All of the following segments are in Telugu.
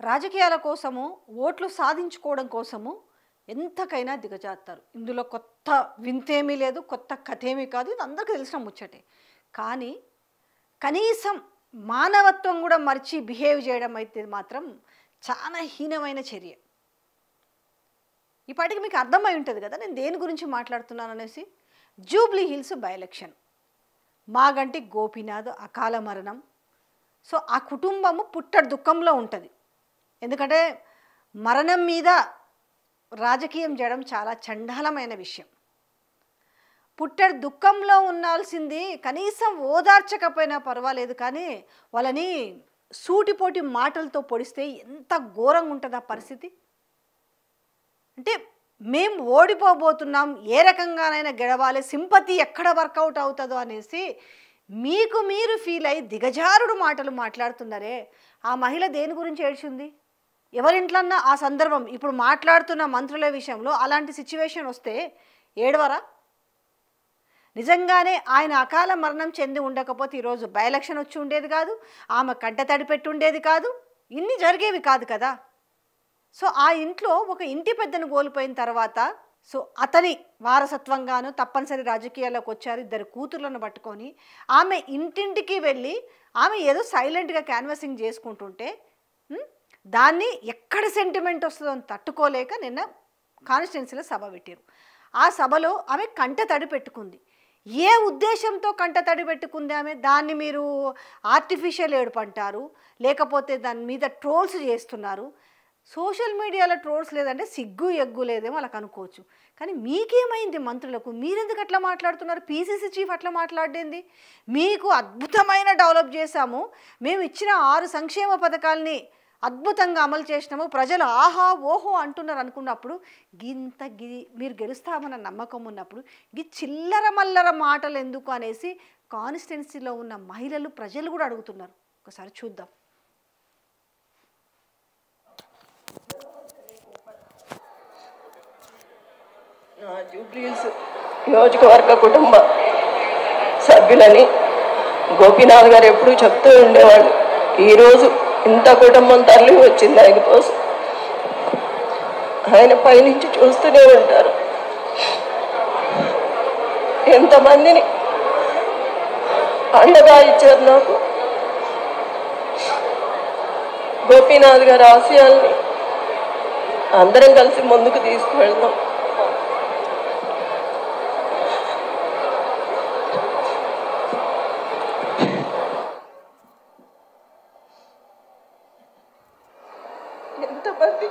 రాజకీయాల కోసము, ఓట్లు సాధించుకోవడం కోసము ఎంతకైనా దిగజారుతారు. ఇందులో కొత్త వింతేమీ లేదు, కొత్త కథేమీ కాదు. ఇది అందరికీ తెలిసిన ముచ్చటే. కానీ కనీసం మానవత్వం కూడా మరిచి బిహేవ్ చేయడం అయితే మాత్రం చాలా హీనమైన చర్య. ఇప్పటికి మీకు అర్థమై ఉంటుంది కదా నేను దేని గురించి మాట్లాడుతున్నాను అనేసి. Jubilee hills by election, Maganti Gopinath అకాల మరణం. సో ఆ కుటుంబము పుట్టడి దుఃఖంలో ఉంటుంది. ఎందుకంటే మరణం మీద రాజకీయం చేయడం చాలా చండాలమైన విషయం. పుట్టడి దుఃఖంలో ఉండాల్సింది కనీసం ఓదార్చకపోయినా పర్వాలేదు, కానీ వాళ్ళని సూటిపోటి మాటలతో పొడిస్తే ఎంత ఘోరంగా ఉంటుంది ఆ పరిస్థితి. అంటే మేము ఓడిపోబోతున్నాం, ఏ రకంగానైనా గెలవాలి, సింపతి ఎక్కడ వర్కౌట్ అవుతుందో అనేసి మీకు మీరు ఫీల్ అయ్యి దిగజారుడు మాటలు మాట్లాడుతున్నారే. ఆ మహిళ దేని గురించి ఏడ్చింది? ఎవరింట్లన్నా ఆ సందర్భం ఇప్పుడు మాట్లాడుతున్న మంత్రుల విషయంలో అలాంటి సిచ్యువేషన్ వస్తే ఏడవరా? నిజంగానే ఆయన అకాల మరణం చెంది ఉండకపోతే ఈరోజు బై ఎలక్షన్ వచ్చి ఉండేది కాదు, ఆమె కంట తడి పెట్టి ఉండేది కాదు, ఇన్ని జరిగేవి కాదు కదా. సో ఆ ఇంట్లో ఒక ఇంటి పెద్దను కోల్పోయిన తర్వాత సో అతని వారసత్వంగాను తప్పనిసరి రాజకీయాల్లోకి వచ్చారు. ఇద్దరు కూతుర్లను పట్టుకొని ఆమె ఇంటింటికి వెళ్ళి ఆమె ఏదో సైలెంట్గా క్యాన్వాసింగ్ చేసుకుంటుంటే దాన్ని ఎక్కడ సెంటిమెంట్ వస్తుందో అని తట్టుకోలేక నిన్న కాన్స్టిట్యున్సీలో సభ పెట్టారు. ఆ సభలో ఆమె కంట తడి పెట్టుకుంది. ఏ ఉద్దేశంతో కంట తడి పెట్టుకుంది ఆమె? దాన్ని మీరు ఆర్టిఫిషియల్ ఏడుపు అంటారు, లేకపోతే దాని మీద ట్రోల్స్ చేస్తున్నారు. సోషల్ మీడియాలో ట్రోల్స్ లేదంటే సిగ్గు ఎగ్గు లేదేమో వాళ్ళకి అనుకోవచ్చు. కానీ మీకేమైంది మంత్రులకు? మీరెందుకు అట్లా మాట్లాడుతున్నారు? పీసీసీ చీఫ్ అట్లా మాట్లాడేంది? మీకు అద్భుతమైన డెవలప్ చేశాము, మేము ఇచ్చిన 6 సంక్షేమ పథకాలని అద్భుతంగా అమలు చేసినాము, ప్రజలు ఆహా ఓహో అంటున్నారు అనుకున్నప్పుడు మీరు గెలుస్తామన్న నమ్మకం ఉన్నప్పుడు చిల్లర మల్లర మాటలు ఎందుకు అనేసి కాన్స్టిట్యున్సీలో ఉన్న మహిళలు ప్రజలు కూడా అడుగుతున్నారు. ఒకసారి చూద్దాం. జూబ్లీ హిల్స్ నియోజకవర్గ కుటుంబ సభ్యులని గోపీనాథ్ గారు ఎప్పుడూ చెప్తూ ఉండేవాళ్ళు, ఈరోజు ఇంత కుటుంబం తరలి వచ్చింది ఆయన కోసం. ఆయన పైనుంచి చూస్తూనే ఉంటారు. ఎంతమందిని అండగా ఇచ్చారు నాకు. గోపీనాథ్ గారి ఆశయాల్ని అందరం కలిసి ముందుకు తీసుకువెళ్దాం. ఎంతమంది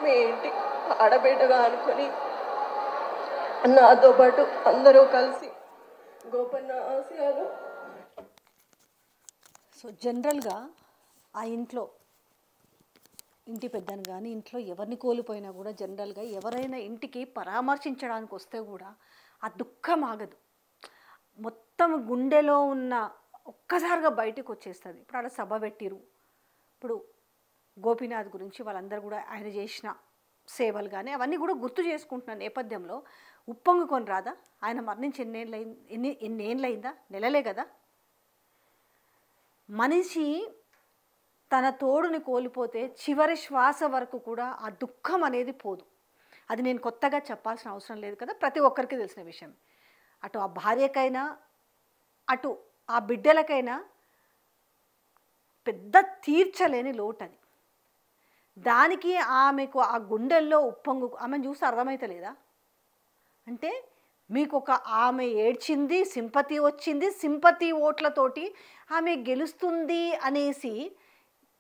మీ ఇంటి ఆడబిడ్డగా అనుకొని నాతో పాటు అందరూ కలిసి గోపన్న ఆశయాలు. సో జనరల్గా ఆ ఇంటి పెద్దను కానీ ఇంట్లో ఎవరిని కోల్పోయినా కూడా జనరల్గా ఎవరైనా ఇంటికి పరామర్శించడానికి వస్తే కూడా ఆ దుఃఖం ఆగదు, మొత్తం గుండెలో ఉన్న ఒక్కసారిగా బయటకు వచ్చేస్తుంది. ఇప్పుడు అలా సభ పెట్టిరు. ఇప్పుడు గోపీనాథ్ గురించి వాళ్ళందరూ కూడా ఆయన చేసిన సేవలు కానీ అవన్నీ కూడా గుర్తు చేసుకుంటున్న నేపథ్యంలో ఉప్పొంగుకొని రాదా? ఆయన మరణించి ఎన్నేళ్ళయిందా? నెలలే కదా. మనిషి తన తోడుని కోల్పోతే చివరి శ్వాస వరకు కూడా ఆ దుఃఖం అనేది పోదు. అది నేను కొత్తగా చెప్పాల్సిన అవసరం లేదు కదా, ప్రతి ఒక్కరికి తెలిసిన విషయం. అటు ఆ భార్యకైనా అటు ఆ బిడ్డలకైనా పెద్ద తీర్చలేని లోటు అది. దానికి ఆమెకు ఆ గుండెల్లో ఆమెను చూసి అర్థమైతలేదా? అంటే మీకు ఆమె ఏడ్చింది, సింపతి వచ్చింది, సింపతి ఓట్లతోటి ఆమె గెలుస్తుంది అనేసి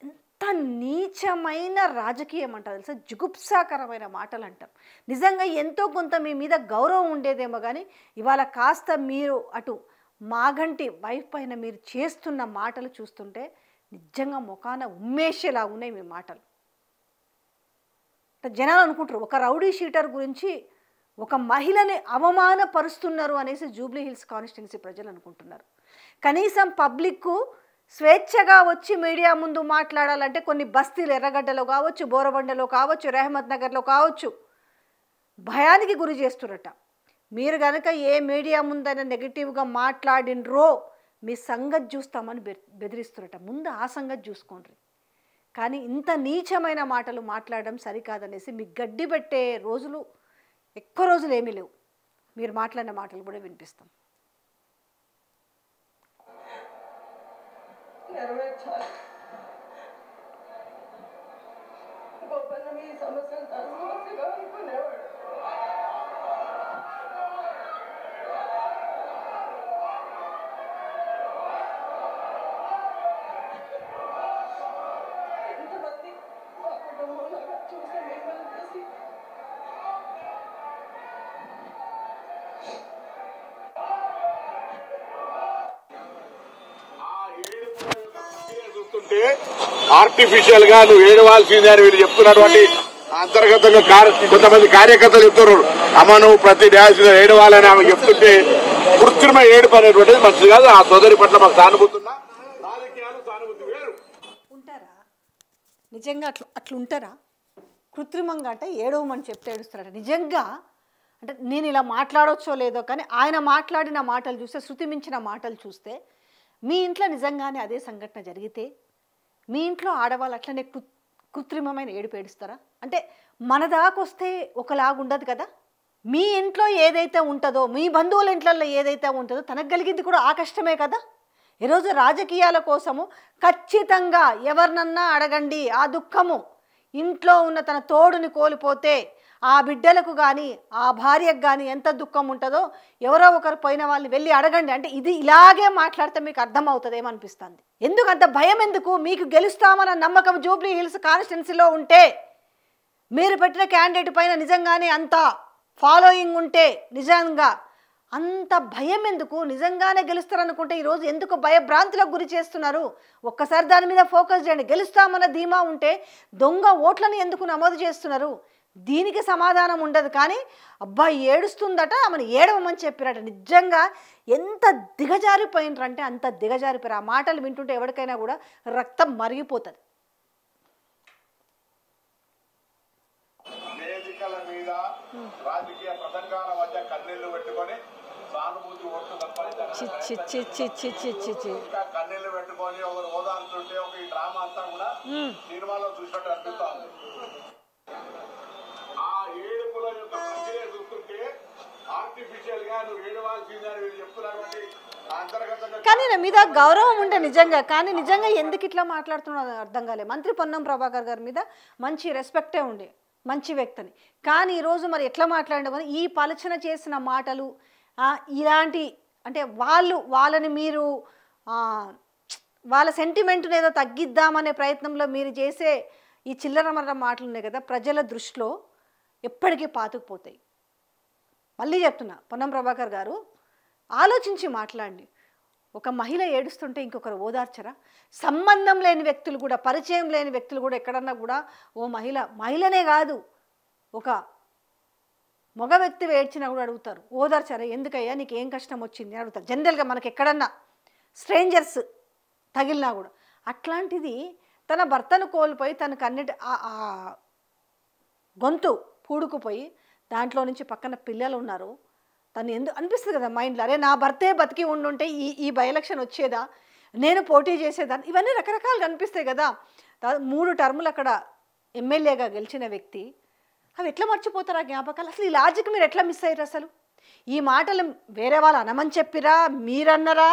ఎంత నీచమైన రాజకీయం అంటారు తెలుసా? జుగుప్సాకరమైన మాటలు అంటాం. నిజంగా ఎంతో కొంత మీ మీద గౌరవం ఉండేదేమో కానీ ఇవాళ కాస్త మీరు అటు మాగంటి వైఫ్ పైన మీరు చేస్తున్న మాటలు చూస్తుంటే నిజంగా ముఖాన ఉమ్మేసేలా ఉన్నాయి మీ మాటలు. జనాలు అనుకుంటారు ఒక రౌడీ షీటర్ గురించి ఒక మహిళని అవమానపరుస్తున్నారు అనేసి జూబ్లీ హిల్స్ కాన్స్టిట్యున్సీ ప్రజలు అనుకుంటున్నారు. కనీసం పబ్లిక్కు స్వేచ్ఛగా వచ్చి మీడియా ముందు మాట్లాడాలంటే కొన్ని బస్తీలు ఎర్రగడ్డలో కావచ్చు, బోరబండలో కావచ్చు, రెహమత్ నగర్లో కావచ్చు, భయానికి గురి చేస్తురట. మీరు కనుక ఏ మీడియా ముందైనా నెగిటివ్గా మాట్లాడినరో మీ సంగతి చూస్తామని బెదిరిస్తురట. ముందు ఆ సంగతి చూసుకోండి. కానీ ఇంత నీచమైన మాటలు మాట్లాడడం సరికాదనేసి మీకు గడ్డి పెట్టే రోజులు ఎక్కువ రోజులు ఏమీ లేవు. మీరు మాట్లాడిన మాటలు కూడా వినిపిస్తాం. నెరవేర్చాలి. గోపన్న మీ సమస్యను తన సమస్యగా అనుకునేవాడు. ఎంతమంది మా కుటుంబంలో చూసి మిమ్మల్ని చూసి చూస్తుంటే ఆర్టిఫిషియల్ గా నువ్వు ఏడవాల్సిందే అని వీళ్ళు చెప్తున్నటువంటి అంతర్గతంగా కొంతమంది కార్యకర్తలు చెప్తున్నారు. అమ్మ నువ్వు ప్రతి డ్యాన్స్ ఏడవాలని ఆమె చెప్తుంటే కృత్రిమ ఏడుపు అనేటువంటిది మంచిది కాదు. ఆ సోదరి పట్ల మాకు సానుభూతి ఉన్నా రాజకీయాలు సానుభూతి వేరు. ఉంటారా నిజంగా అట్లుంటారా? కృత్రిమంగా అంటే ఏడవమని చెప్తే ఏడుస్తారట. నిజంగా అంటే నేను ఇలా మాట్లాడవచ్చో లేదో కానీ ఆయన మాట్లాడిన మాటలు చూస్తే, శృతి మించిన మాటలు చూస్తే, మీ ఇంట్లో నిజంగానే అదే సంఘటన జరిగితే మీ ఇంట్లో ఆడవాళ్ళు అట్లనే కృత్రిమమైన ఏడుపు ఏడుస్తారా? అంటే మన దాకొస్తే ఒకలాగుండదు కదా. మీ ఇంట్లో ఏదైతే ఉంటుందో, మీ బంధువుల ఇంట్లలో ఏదైతే ఉంటుందో తనకు కలిగింది కూడా ఆ కష్టమే కదా. ఈరోజు రాజకీయాల కోసము ఖచ్చితంగా ఎవరినన్నా అడగండి, ఆ దుఃఖము ఇంట్లో ఉన్న తన తోడుని కోల్పోతే ఆ బిడ్డలకు కానీ ఆ భార్యకు కానీ ఎంత దుఃఖం ఉంటుందో ఎవరో ఒకరు పోయిన వాళ్ళని వెళ్ళి అడగండి. అంటే ఇది ఇలాగే మాట్లాడితే మీకు అర్థమవుతుంది ఏమనిపిస్తుంది. ఎందుకు అంత భయం ఎందుకు? మీకు గెలుస్తామన్న నమ్మకం జూబ్లీ హిల్స్ కాన్స్టిట్యున్సీలో ఉంటే, మీరు పెట్టిన క్యాండిడేట్ పైన నిజంగానే అంత ఫాలోయింగ్ ఉంటే, నిజంగా అంత భయం ఎందుకు? నిజంగానే గెలుస్తారనుకుంటే ఈరోజు ఎందుకు భయభ్రాంతులకు గురి చేస్తున్నారు? ఒక్కసారి దాని మీద ఫోకస్ చేయండి. గెలుస్తామన్న ధీమా ఉంటే దొంగ ఓట్లను ఎందుకు నమోదు చేస్తున్నారు? దీనికి సమాధానం ఉండదు. కానీ అబ్బాయి ఏడుస్తుందట, ఆమెను ఏడవమని చెప్పిరట. నిజంగా ఎంత దిగజారిపోయినరంటే అంత దిగజారిపోయారు. ఆ మాటలు వింటుంటే ఎవరికైనా కూడా రక్తం మరిగిపోతుంది. వేదికల మీద రాజకీయ ప్రసంగాల మధ్య కన్నీళ్లు పెట్టుకొని సానుభూతి ఓట్లు కన్నీళ్లు పెట్టుకొని ఒకరు ఓదాంతుంటే ఒక ఈ డ్రామా అంతా కూడా సినిమాలో చూసినట్టు అనిపిస్తుంది. ఆ ఏడుపుల యొక్క ప్రక్రియ చూస్తుంటే ఆర్టిఫిషియల్ గా నువ్వు ఏడవాల్సిందే అని వీళ్ళు చెప్తున్నటువంటి అంతర్గతంగా. కానీ నా మీద గౌరవం ఉండే నిజంగా, కానీ నిజంగా ఎందుకు ఇట్లా మాట్లాడుతున్నదో అర్థం కాలేదు. మంత్రి పొన్నం ప్రభాకర్ గారి మీద మంచి రెస్పెక్టే ఉండే, మంచి వ్యక్తిని. కానీ ఈరోజు మరి ఎట్లా మాట్లాడడం, ఈ పలచన చేసిన మాటలు ఇలాంటి అంటే వాళ్ళని మీరు వాళ్ళ సెంటిమెంట్ని ఏదో తగ్గిద్దామనే ప్రయత్నంలో మీరు చేసే ఈ చిల్లర మర్ర మాటలు ఉన్నాయి కదా, ప్రజల దృష్టిలో ఎప్పటికీ పాతుకుపోతాయి. మళ్ళీ చెప్తున్నా, పొన్నం ప్రభాకర్ గారు ఆలోచించి మాట్లాడండి. ఒక మహిళ ఏడుస్తుంటే ఇంకొకరు ఓదార్చరా? సంబంధం లేని వ్యక్తులు కూడా, పరిచయం లేని వ్యక్తులు కూడా ఎక్కడన్నా కూడా ఓ మహిళనే కాదు, ఒక మగ వ్యక్తి ఏడ్చినా కూడా అడుగుతారు, ఓదార్చరా, ఎందుకయ్యా నీకు ఏం కష్టం వచ్చింది అని అడుగుతారు. జనరల్గా మనకి ఎక్కడన్నా స్ట్రేంజర్స్ తగిలినా కూడా. అట్లాంటిది తన భర్తను కోల్పోయి తనకు అన్నిటి గొంతు పూడుకుపోయి దాంట్లో నుంచి పక్కన పిల్లలు ఉన్నారు, తను ఎందుకు అనిపిస్తుంది కదా మైండ్లో, అరే నా భర్తే బతికి ఉండుంటే ఈ బై ఎలక్షన్ వచ్చేదా, నేను పోటీ చేసేదాన్ని, ఇవన్నీ రకరకాలుగా అనిపిస్తాయి కదా. 3 టర్ములు అక్కడ ఎమ్మెల్యేగా గెలిచిన వ్యక్తి, అవి ఎట్లా మర్చిపోతారు ఆ జ్ఞాపకాలు? అసలు ఈ లాజిక్ మీరు ఎట్లా మిస్ అయ్యారు? అసలు ఈ మాటలు వేరే వాళ్ళు అనమని చెప్పిరా, మీరన్నరా,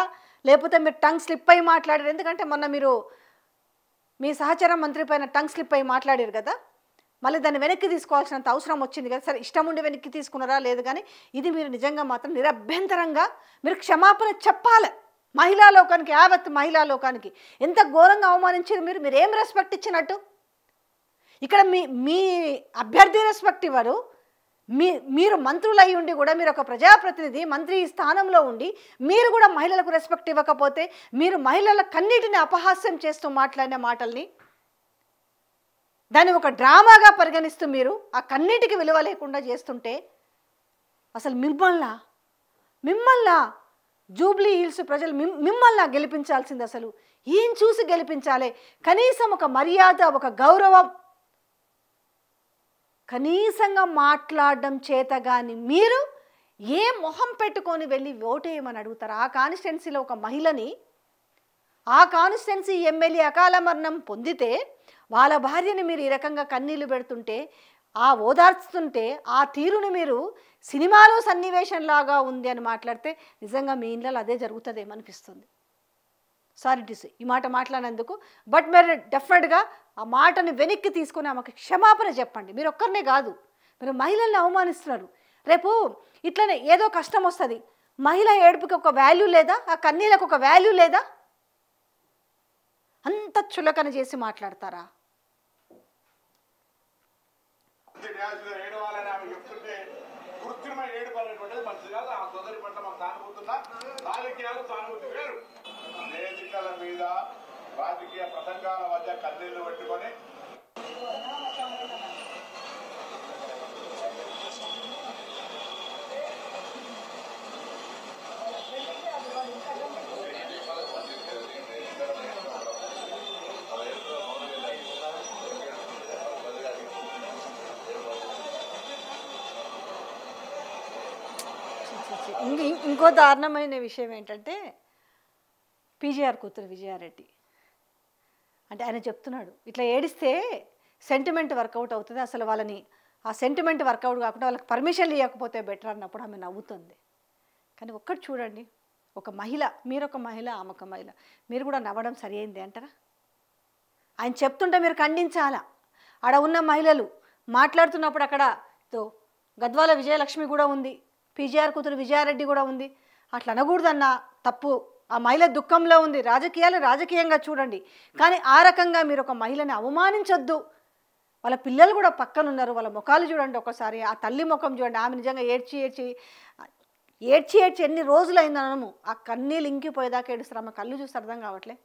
లేకపోతే మీరు టంగ్ స్లిప్ అయి మాట్లాడారు? ఎందుకంటే మొన్న మీరు మీ సహచర మంత్రి పైన టంగ్ స్లిప్ అయి మాట్లాడారు కదా, మళ్ళీ దాన్ని వెనక్కి తీసుకోవాల్సినంత అవసరం వచ్చింది కదా. సరే ఇష్టం ఉండి వెనక్కి తీసుకున్నారా లేదు, కానీ ఇది మీరు నిజంగా మాత్రం నిరభ్యంతరంగా మీరు క్షమాపణ చెప్పాలి మహిళా లోకానికి, యావత్ మహిళా లోకానికి. ఎంత ఘోరంగా అవమానించారు మీరు ఏం రెస్పెక్ట్ ఇచ్చినట్టు? ఇక్కడ మీ అభ్యర్థి రెస్పెక్ట్ ఇవ్వరు. మీరు మంత్రులు అయి ఉండి కూడా, మీరు ఒక ప్రజాప్రతినిధి మంత్రి స్థానంలో ఉండి మీరు కూడా మహిళలకు రెస్పెక్ట్ ఇవ్వకపోతే, మీరు మహిళల కన్నిటిని అపహాస్యం చేస్తూ మాట్లాడిన మాటల్ని దాన్ని ఒక డ్రామాగా పరిగణిస్తూ మీరు ఆ కన్నిటికి విలువ లేకుండా చేస్తుంటే, అసలు మిమ్మల్ని జూబ్లీ హిల్స్ ప్రజలు మిమ్మల్ని గెలిపించాల్సింది. అసలు ఏం చూసి గెలిపించాలి? కనీసం ఒక మర్యాద, ఒక గౌరవం, కనీసంగా మాట్లాడడం చేత కానీ మీరు ఏ మొహం పెట్టుకొని వెళ్ళి ఓటేయమని అడుగుతారు? ఆ కాన్స్టిట్యున్సీలో ఒక మహిళని, ఆ కాన్స్టిట్యున్సీ ఎమ్మెల్యే అకాల మరణం పొందితే వాళ్ళ భార్యని మీరు ఈ రకంగా కన్నీళ్లు పెడుతుంటే, ఆ ఓదార్చుతుంటే, ఆ తీరుని మీరు సినిమాలో సన్నివేశంలాగా ఉంది అని మాట్లాడితే నిజంగా మీ ఇళ్ళలో అదే జరుగుతుందేమనిపిస్తుంది. సారీ టు సే ఈ మాట మాట్లాడినందుకు. బట్ మీరు డెఫినెట్గా ఆ మాటని వెనక్కి తీసుకొని ఆమెకు క్షమాపణ చెప్పండి. మీరు ఒక్కరినే కాదు, మీరు మహిళల్ని అవమానిస్తున్నారు. రేపు ఇట్లనే ఏదో కష్టం వస్తుంది, మహిళ ఏడుపుకి ఒక వాల్యూ లేదా? ఆ కన్నీళ్ళకు ఒక వాల్యూ లేదా? అంత చులకన చేసి మాట్లాడతారా? వేదికల మీద రాజకీయ ప్రసంగాల మధ్య కన్నీళ్లు పెట్టుకొని ఇంకో దారుణమైన విషయం ఏంటంటే, పీజీఆర్ కూతురు విజయారెడ్డి అంటే ఆయన చెప్తున్నాడు, ఇట్లా ఏడిస్తే సెంటిమెంట్ వర్కౌట్ అవుతుంది, అసలు వాళ్ళని ఆ సెంటిమెంట్ వర్కౌట్ కాకుండా వాళ్ళకి పర్మిషన్ ఇవ్వకపోతే బెటర్ అన్నప్పుడు ఆమె నవ్వుతుంది. కానీ ఒక్కటి చూడండి, ఒక మహిళ, మీరొక మహిళ, ఆమె ఒక మహిళ, మీరు కూడా నవ్వడం సరి అయింది అంటారా? ఆయన చెప్తుంటే మీరు ఖండించాలా? ఆడ ఉన్న మహిళలు మాట్లాడుతున్నప్పుడు అక్కడ గద్వాల విజయలక్ష్మి కూడా ఉంది, పీజీఆర్ కూతురు విజయారెడ్డి కూడా ఉంది. అట్లా అనకూడదన్న తప్పు. ఆ మహిళ దుఃఖంలో ఉంది. రాజకీయాలు రాజకీయంగా చూడండి, కానీ ఆ రకంగా మీరు ఒక మహిళని అవమానించొద్దు. వాళ్ళ పిల్లలు కూడా పక్కన ఉన్నారు, వాళ్ళ ముఖాలు చూడండి ఒకసారి, ఆ తల్లి ముఖం చూడండి. ఆమె నిజంగా ఏడ్చి ఏడ్చి ఏడ్చి ఏడ్చి ఎన్ని రోజులు అయిందనము, ఆ కన్నీళ్ళు ఇంకిపోయేదాకా ఏడుస్తారు. ఆమె కళ్ళు చూస్తే అర్థం కావట్లే.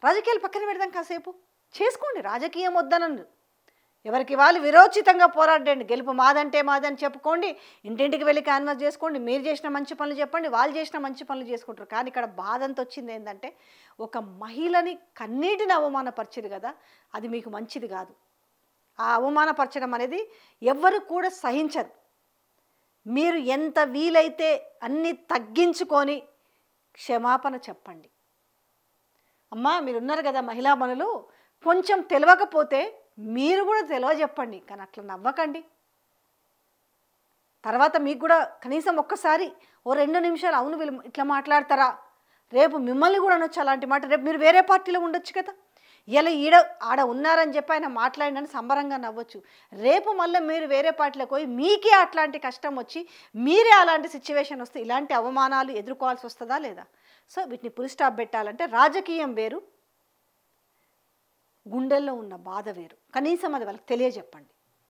రాజకీయాలు పక్కన పెడదాం, కాసేపు చేసుకోండి, రాజకీయం వద్దనండి. ఎవరికి వాళ్ళు విరోచితంగా పోరాడండి. గెలుపు మాదంటే మాదని చెప్పుకోండి, ఇంటింటికి వెళ్ళి క్యాన్వాస్ చేసుకోండి, మీరు చేసిన మంచి పనులు చెప్పండి, వాళ్ళు చేసిన మంచి పనులు చేసుకుంటారు. కానీ ఇక్కడ బాధంతో వచ్చింది ఏంటంటే, ఒక మహిళని కన్నీటిని అవమానపరిచేది కదా, అది మీకు మంచిది కాదు. ఆ అవమానపరచడం అనేది ఎవ్వరు కూడా సహించరు. మీరు ఎంత వీలైతే అన్నీ తగ్గించుకొని క్షమాపణ చెప్పండి. అమ్మా మీరున్నారు కదా మహిళా మనులు, కొంచెం తెలియకపోతే మీరు కూడా తెలియజెప్పండి, కానీ అట్లా నవ్వకండి. తర్వాత మీకు కూడా కనీసం ఒక్కసారి ఓ 2 నిమిషాలు అవును వీళ్ళు ఇట్లా మాట్లాడతారా, రేపు మిమ్మల్ని కూడా అనొచ్చు అలాంటి మాట. రేపు మీరు వేరే పార్టీలో ఉండొచ్చు కదా, ఇలా ఆడ ఉన్నారని చెప్పి ఆయన మాట్లాడినని సంబరంగా నవ్వచ్చు. రేపు మళ్ళీ మీరు వేరే పార్టీలోకి పోయి మీకే అట్లాంటి కష్టం వచ్చి మీరే అలాంటి సిచ్యువేషన్ వస్తే ఇలాంటి అవమానాలు ఎదుర్కోవాల్సి వస్తుందా లేదా? సో వీటిని ఫుల్ స్టాప్ పెట్టాలంటే రాజకీయం వేరు, గుండెల్లో ఉన్న బాధ వేరు. కనీసం అది వాళ్ళకి తెలియజెప్పండి.